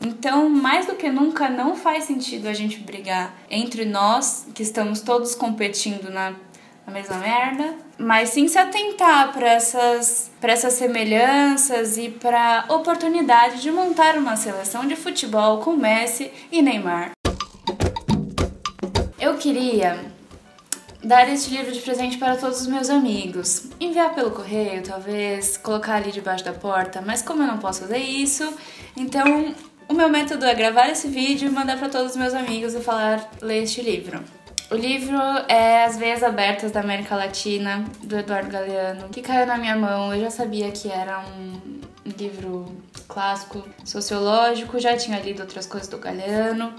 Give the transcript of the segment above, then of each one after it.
Então, mais do que nunca, não faz sentido a gente brigar entre nós, que estamos todos competindo na mesma merda, mas sim se atentar para essas semelhanças e para a oportunidade de montar uma seleção de futebol com Messi e Neymar. Eu queria dar este livro de presente para todos os meus amigos, enviar pelo correio, talvez, colocar ali debaixo da porta, mas como eu não posso fazer isso, então o meu método é gravar esse vídeo e mandar para todos os meus amigos e falar, lê este livro. O livro é As Veias Abertas da América Latina, do Eduardo Galeano, que caiu na minha mão. Eu já sabia que era um livro clássico, sociológico, já tinha lido outras coisas do Galeano,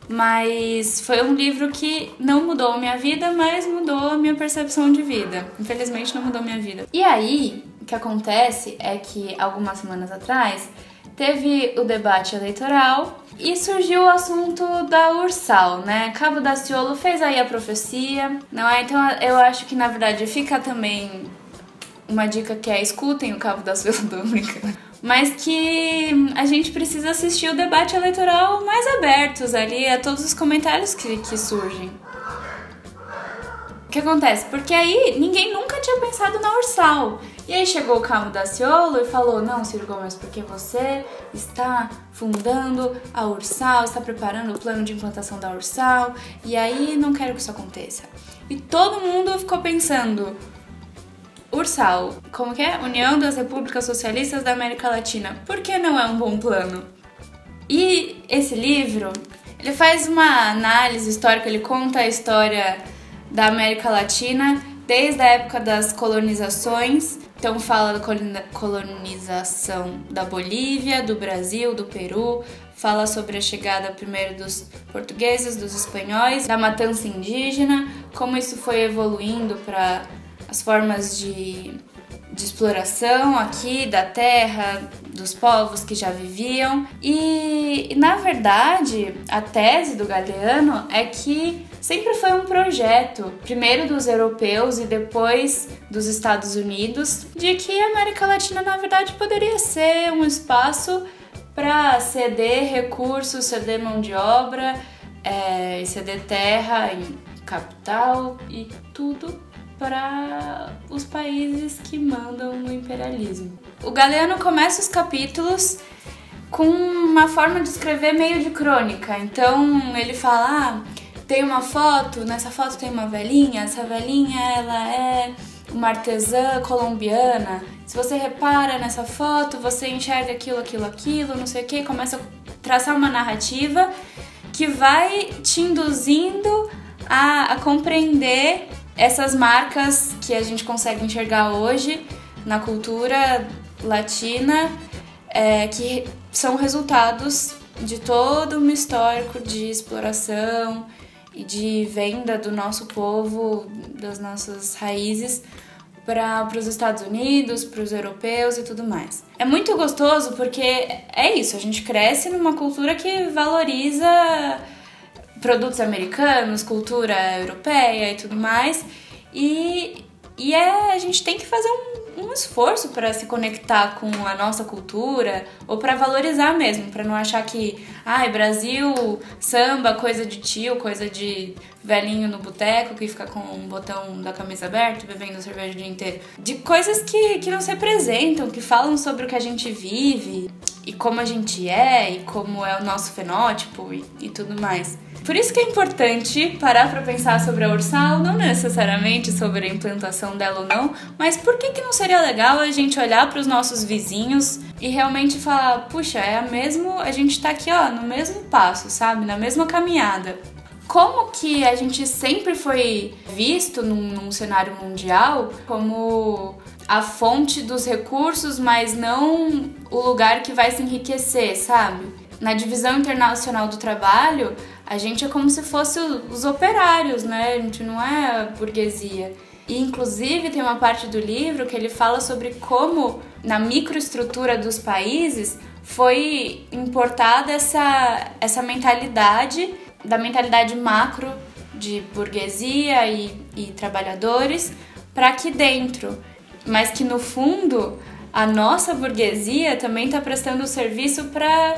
mas foi um livro que não mudou a minha vida, mas mudou a minha percepção de vida. Infelizmente não mudou a minha vida. E aí, o que acontece é que algumas semanas atrás teve o debate eleitoral e surgiu o assunto da Ursal, né? Cabo Daciolo fez aí a profecia, não é? Então eu acho que na verdade fica também uma dica que é escutem o Cabo Daciolo, tô brincando. Mas que a gente precisa assistir o debate eleitoral mais abertos ali a todos os comentários que surgem. O que acontece? Porque aí ninguém nunca tinha pensado na Ursal. E aí chegou o Cabo Daciolo e falou, não, Ciro Gomes, porque você está fundando a Ursal, está preparando o plano de implantação da Ursal, e aí não quero que isso aconteça. E todo mundo ficou pensando, Ursal, como que é? União das Repúblicas Socialistas da América Latina, por que não é um bom plano? E esse livro, ele faz uma análise histórica, ele conta a história da América Latina desde a época das colonizações. Então fala da colonização da Bolívia, do Brasil, do Peru, fala sobre a chegada primeiro dos portugueses, dos espanhóis, da matança indígena, como isso foi evoluindo para as formas de exploração aqui da terra, dos povos que já viviam. E na verdade, a tese do Galeano é que sempre foi um projeto, primeiro dos europeus e depois dos Estados Unidos, de que a América Latina, na verdade, poderia ser um espaço para ceder recursos, ceder mão de obra, ceder terra e capital e tudo para os países que mandam no imperialismo. O Galeano começa os capítulos com uma forma de escrever meio de crônica. Então ele fala, tem uma foto, nessa foto tem uma velhinha, essa velhinha ela é uma artesã colombiana. Se você repara nessa foto, você enxerga aquilo, não sei o que, começa a traçar uma narrativa que vai te induzindo a compreender essas marcas que a gente consegue enxergar hoje na cultura latina, que são resultados de todo um histórico de exploração e de venda do nosso povo, das nossas raízes, para os Estados Unidos, para os europeus e tudo mais. É muito gostoso porque é isso, a gente cresce numa cultura que valoriza produtos americanos, cultura europeia e tudo mais, a gente tem que fazer um esforço para se conectar com a nossa cultura ou para valorizar mesmo, para não achar que Brasil, samba, coisa de tio, coisa de velhinho no boteco que fica com o botão da camisa aberto, bebendo cerveja o dia inteiro. De coisas que não se apresentam, que falam sobre o que a gente vive e como a gente é e como é o nosso fenótipo e tudo mais. Por isso que é importante parar para pensar sobre a Ursal, não necessariamente sobre a implantação dela ou não, mas por que não seria legal a gente olhar para os nossos vizinhos e realmente falar, puxa, a gente tá aqui, no mesmo passo, sabe? Na mesma caminhada. Como que a gente sempre foi visto num cenário mundial como a fonte dos recursos, mas não o lugar que vai se enriquecer, sabe? Na divisão internacional do trabalho, a gente é como se fosse os operários, né? A gente não é a burguesia. E, inclusive, tem uma parte do livro que ele fala sobre como, na microestrutura dos países, foi importada essa mentalidade, da mentalidade macro de burguesia e trabalhadores, para aqui dentro. Mas que, no fundo, a nossa burguesia também está prestando serviço para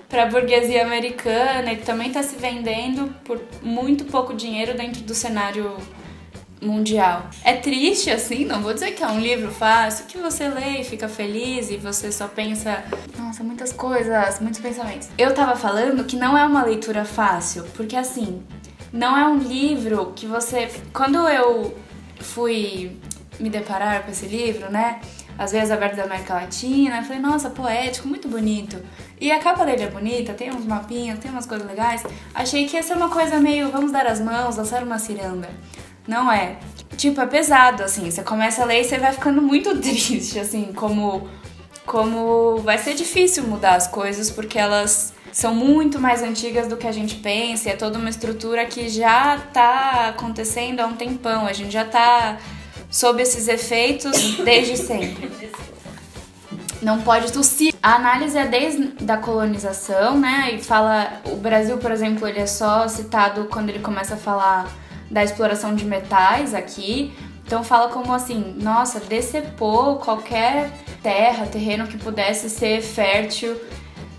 pra burguesia americana, ele também tá se vendendo por muito pouco dinheiro dentro do cenário mundial. É triste, assim, não vou dizer que é um livro fácil, que você lê e fica feliz e você só pensa, nossa, muitas coisas, muitos pensamentos. Eu tava falando que não é uma leitura fácil, porque assim, não é um livro que você... Quando eu fui me deparar com esse livro, né, As Veias Abertas da América Latina, eu falei, nossa, poético, muito bonito. E a capa dele é bonita, tem uns mapinhas, tem umas coisas legais. Achei que ia ser uma coisa meio, vamos dar as mãos, dançar uma ciranda. Não é. Tipo, é pesado, assim. Você começa a ler e você vai ficando muito triste, assim, como vai ser difícil mudar as coisas, porque elas são muito mais antigas do que a gente pensa, e é toda uma estrutura que já tá acontecendo há um tempão, a gente já tá sob esses efeitos desde sempre. Não pode tossir. A análise é desde a colonização, né, e fala... O Brasil, por exemplo, ele é só citado quando ele começa a falar da exploração de metais aqui. Então fala como assim, nossa, decepou qualquer terreno que pudesse ser fértil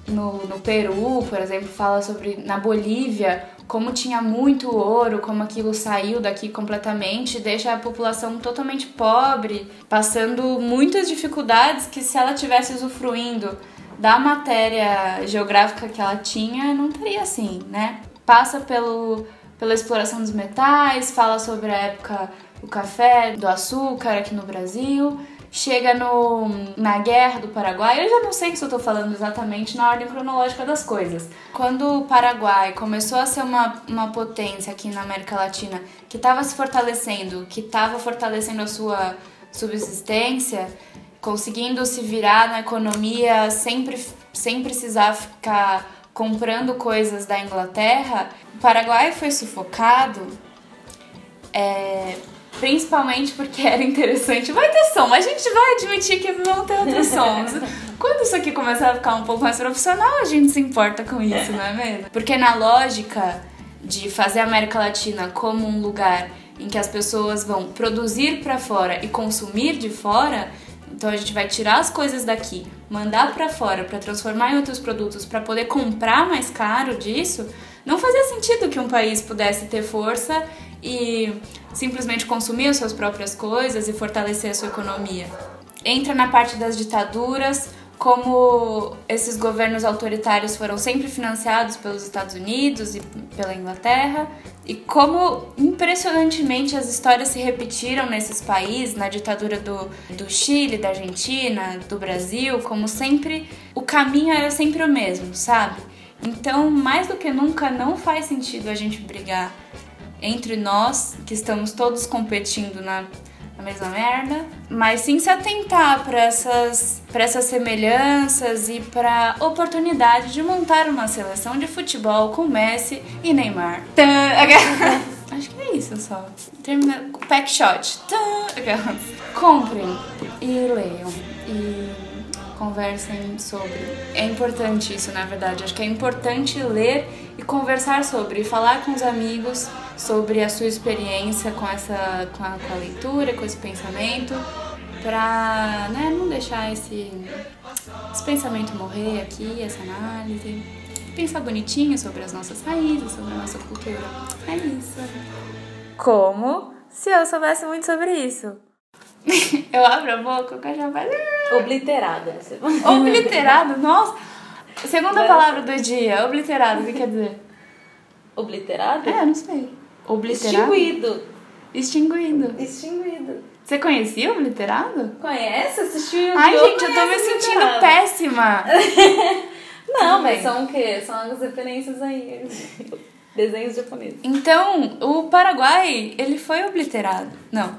no Peru, por exemplo, fala sobre na Bolívia, como tinha muito ouro, como aquilo saiu daqui completamente, deixa a população totalmente pobre, passando muitas dificuldades que se ela tivesse usufruindo da matéria geográfica que ela tinha, não teria assim, né? Passa pela exploração dos metais, fala sobre a época do café, do açúcar aqui no Brasil, chega na Guerra do Paraguai. Eu já não sei se eu tô falando exatamente na ordem cronológica das coisas. Quando o Paraguai começou a ser uma potência aqui na América Latina, que estava se fortalecendo, que estava fortalecendo a sua subsistência, conseguindo se virar na economia sem precisar ficar comprando coisas da Inglaterra, o Paraguai foi sufocado, principalmente porque era interessante. Vai ter som, a gente vai admitir que vão ter outros sons. Quando isso aqui começar a ficar um pouco mais profissional, a gente se importa com isso, não é mesmo? Porque na lógica de fazer a América Latina como um lugar em que as pessoas vão produzir para fora e consumir de fora, então a gente vai tirar as coisas daqui, mandar para fora para transformar em outros produtos para poder comprar mais caro disso, não fazia sentido que um país pudesse ter força e simplesmente consumir as suas próprias coisas e fortalecer a sua economia. Entra na parte das ditaduras, como esses governos autoritários foram sempre financiados pelos Estados Unidos e pela Inglaterra, e como impressionantemente as histórias se repetiram nesses países, na ditadura do Chile, da Argentina, do Brasil, como sempre, o caminho era sempre o mesmo, sabe? Então, mais do que nunca, não faz sentido a gente brigar entre nós, que estamos todos competindo na mesma merda, mas sim se atentar para essas semelhanças e para a oportunidade de montar uma seleção de futebol com Messi e Neymar. Acho que é isso só. Termina o pack shot. Comprem e leiam e conversem sobre. É importante isso, na verdade. Acho que é importante ler e conversar sobre, e falar com os amigos sobre a sua experiência com a leitura, com esse pensamento, pra, né, não deixar esse pensamento morrer aqui, essa análise. Pensar bonitinho sobre as nossas raízes, sobre a nossa cultura. É isso. Como se eu soubesse muito sobre isso. Eu abro a boca, o cara já vai... Obliterada. Obliterado? Nossa! Segunda palavra do dia, obliterado, o que quer dizer? Obliterado? Não sei. Obliterado? Extinguido. Você conhecia obliterado? Conhece? Assistiu? Ai, gente, eu tô me sentindo péssima. Não, mas são o quê? São as referências aí. Desenhos japoneses. Então, o Paraguai, ele foi obliterado. Não.